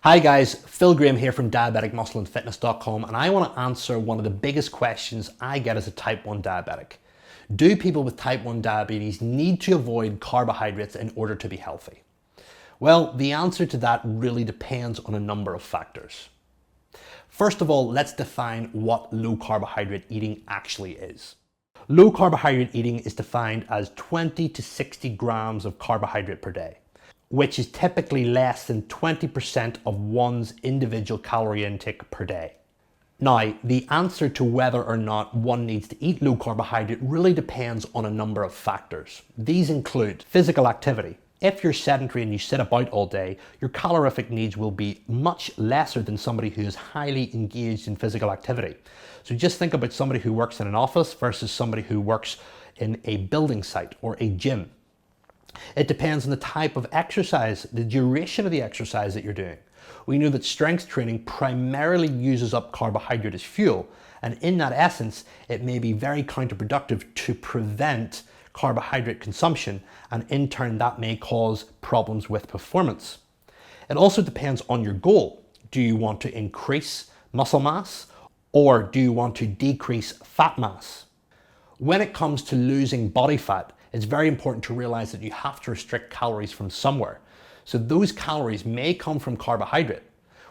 Hi guys, Phil Graham here from diabeticmuscleandfitness.com, and I want to answer one of the biggest questions I get as a type 1 diabetic. Do people with type 1 diabetes need to avoid carbohydrates in order to be healthy? Well, the answer to that really depends on a number of factors. First of all, let's define what low carbohydrate eating actually is. Low carbohydrate eating is defined as 20 to 60 grams of carbohydrate per day, which is typically less than 20% of one's individual calorie intake per day. Now, the answer to whether or not one needs to eat low carbohydrate really depends on a number of factors. These include physical activity. If you're sedentary and you sit about all day, your calorific needs will be much lesser than somebody who is highly engaged in physical activity. So just think about somebody who works in an office versus somebody who works in a building site or a gym. It depends on the type of exercise, the duration of the exercise that you're doing. We know that strength training primarily uses up carbohydrate as fuel, and in that essence, it may be very counterproductive to prevent carbohydrate consumption, and in turn that may cause problems with performance. It also depends on your goal. Do you want to increase muscle mass, or do you want to decrease fat mass? When it comes to losing body fat, it's very important to realize that you have to restrict calories from somewhere. So those calories may come from carbohydrate.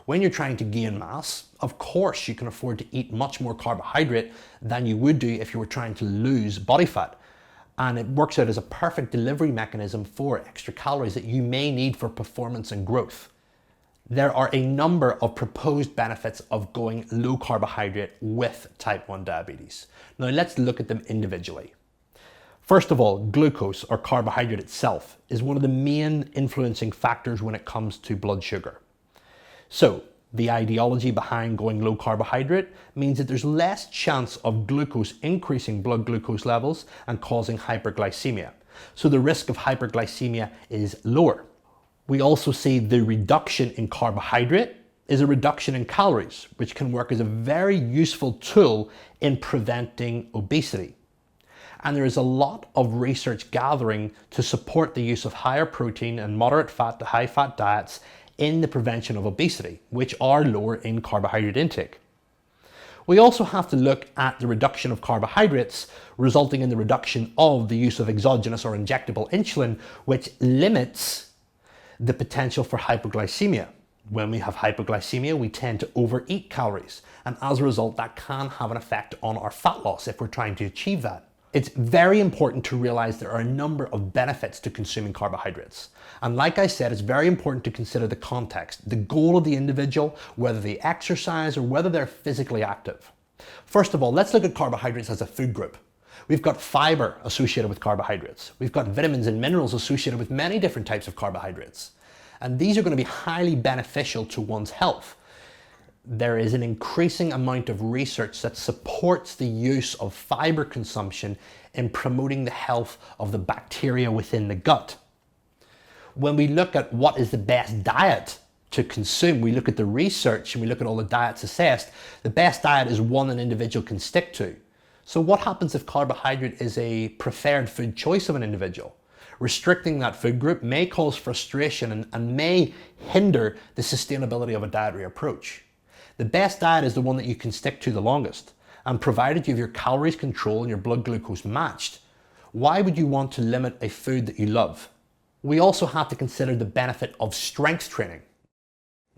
When you're trying to gain mass, of course you can afford to eat much more carbohydrate than you would do if you were trying to lose body fat. And it works out as a perfect delivery mechanism for extra calories that you may need for performance and growth. There are a number of proposed benefits of going low carbohydrate with type 1 diabetes. Now let's look at them individually. First of all, glucose, or carbohydrate itself, is one of the main influencing factors when it comes to blood sugar. So, the ideology behind going low carbohydrate means that there's less chance of glucose increasing blood glucose levels and causing hyperglycemia. So the risk of hyperglycemia is lower. We also see the reduction in carbohydrate is a reduction in calories, which can work as a very useful tool in preventing obesity. And there is a lot of research gathering to support the use of higher protein and moderate fat to high fat diets in the prevention of obesity, which are lower in carbohydrate intake. We also have to look at the reduction of carbohydrates, resulting in the reduction of the use of exogenous or injectable insulin, which limits the potential for hypoglycemia. When we have hypoglycemia, we tend to overeat calories, and as a result, that can have an effect on our fat loss if we're trying to achieve that. It's very important to realize there are a number of benefits to consuming carbohydrates. And like I said, it's very important to consider the context, the goal of the individual, whether they exercise or whether they're physically active. First of all, let's look at carbohydrates as a food group. We've got fiber associated with carbohydrates. We've got vitamins and minerals associated with many different types of carbohydrates. And these are going to be highly beneficial to one's health. There is an increasing amount of research that supports the use of fiber consumption in promoting the health of the bacteria within the gut. When we look at what is the best diet to consume, we look at the research and we look at all the diets assessed. The best diet is one an individual can stick to. So what happens if carbohydrate is a preferred food choice of an individual? Restricting that food group may cause frustration and may hinder the sustainability of a dietary approach. The best diet is the one that you can stick to the longest, and provided you have your calories controlled and your blood glucose matched, why would you want to limit a food that you love? We also have to consider the benefit of strength training.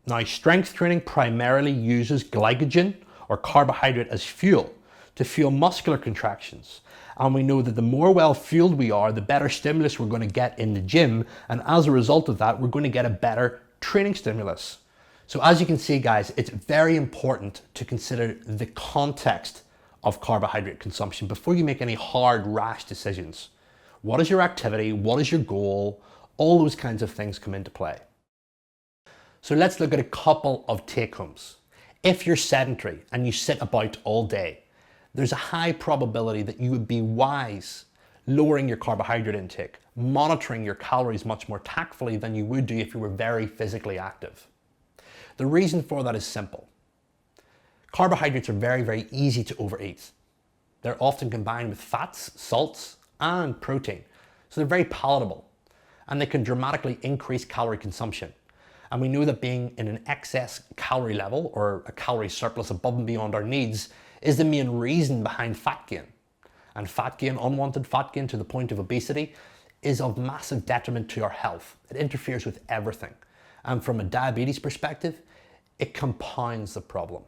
Now, strength training primarily uses glycogen or carbohydrate as fuel to fuel muscular contractions. And we know that the more well-fueled we are, the better stimulus we're going to get in the gym, and as a result of that, we're going to get a better training stimulus. So as you can see, guys, it's very important to consider the context of carbohydrate consumption before you make any hard, rash decisions. What is your activity? What is your goal? All those kinds of things come into play. So let's look at a couple of take-homes. If you're sedentary and you sit about all day, there's a high probability that you would be wise lowering your carbohydrate intake, monitoring your calories much more tactfully than you would do if you were very physically active. The reason for that is simple. Carbohydrates are very, very easy to overeat. They're often combined with fats, salts, and protein. So they're very palatable, and they can dramatically increase calorie consumption. And we know that being in an excess calorie level or a calorie surplus above and beyond our needs is the main reason behind fat gain. And fat gain, unwanted fat gain to the point of obesity, is of massive detriment to our health. It interferes with everything. And from a diabetes perspective, it compounds the problem.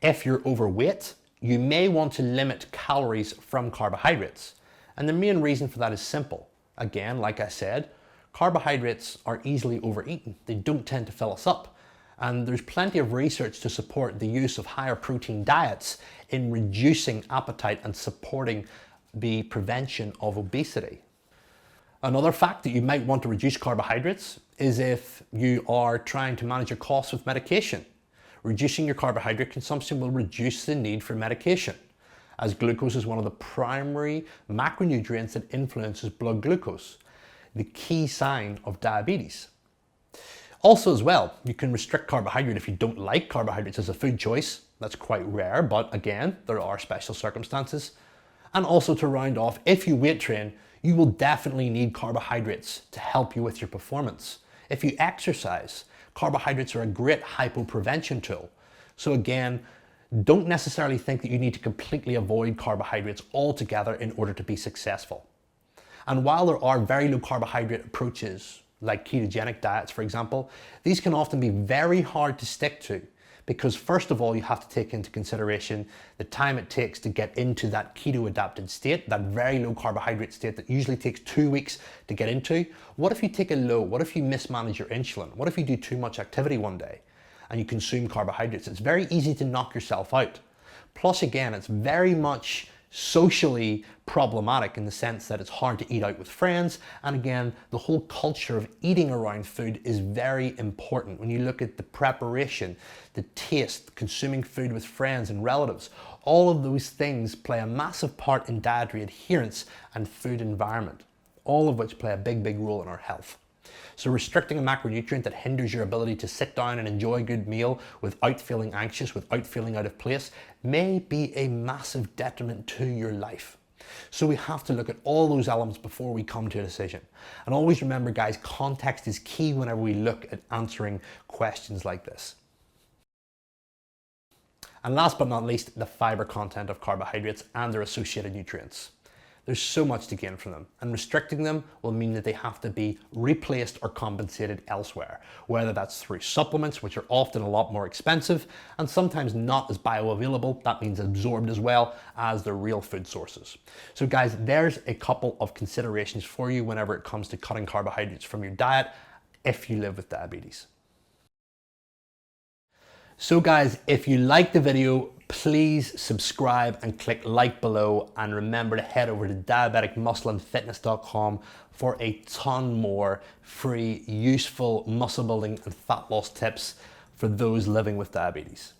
If you're overweight, you may want to limit calories from carbohydrates. And the main reason for that is simple. Again, like I said, carbohydrates are easily overeaten. They don't tend to fill us up. And there's plenty of research to support the use of higher protein diets in reducing appetite and supporting the prevention of obesity. Another fact that you might want to reduce carbohydrates is if you are trying to manage your costs with medication. Reducing your carbohydrate consumption will reduce the need for medication, as glucose is one of the primary macronutrients that influences blood glucose, the key sign of diabetes. Also as well, you can restrict carbohydrate if you don't like carbohydrates as a food choice. That's quite rare, but again, there are special circumstances. And also to round off, if you weight train, you will definitely need carbohydrates to help you with your performance. If you exercise, carbohydrates are a great hypoprevention tool. So again, don't necessarily think that you need to completely avoid carbohydrates altogether in order to be successful. And while there are very low carbohydrate approaches, like ketogenic diets, for example, these can often be very hard to stick to because first of all, you have to take into consideration the time it takes to get into that keto adapted state, that very low carbohydrate state that usually takes 2 weeks to get into. What if you take a low? What if you mismanage your insulin? What if you do too much activity one day and you consume carbohydrates? It's very easy to knock yourself out. Plus again, it's very much socially problematic in the sense that it's hard to eat out with friends. And again, the whole culture of eating around food is very important. When you look at the preparation, the taste, consuming food with friends and relatives, all of those things play a massive part in dietary adherence and food environment, all of which play a big, big role in our health. So restricting a macronutrient that hinders your ability to sit down and enjoy a good meal without feeling anxious, without feeling out of place, may be a massive detriment to your life. So we have to look at all those elements before we come to a decision. And always remember, guys, context is key whenever we look at answering questions like this. And last but not least, the fiber content of carbohydrates and their associated nutrients. There's so much to gain from them, and restricting them will mean that they have to be replaced or compensated elsewhere, whether that's through supplements, which are often a lot more expensive and sometimes not as bioavailable, that means absorbed as well, as the real food sources. So guys, there's a couple of considerations for you whenever it comes to cutting carbohydrates from your diet if you live with diabetes. So guys, if you liked the video, please subscribe and click like below, and remember to head over to diabeticmuscleandfitness.com for a ton more free, useful muscle building and fat loss tips for those living with diabetes.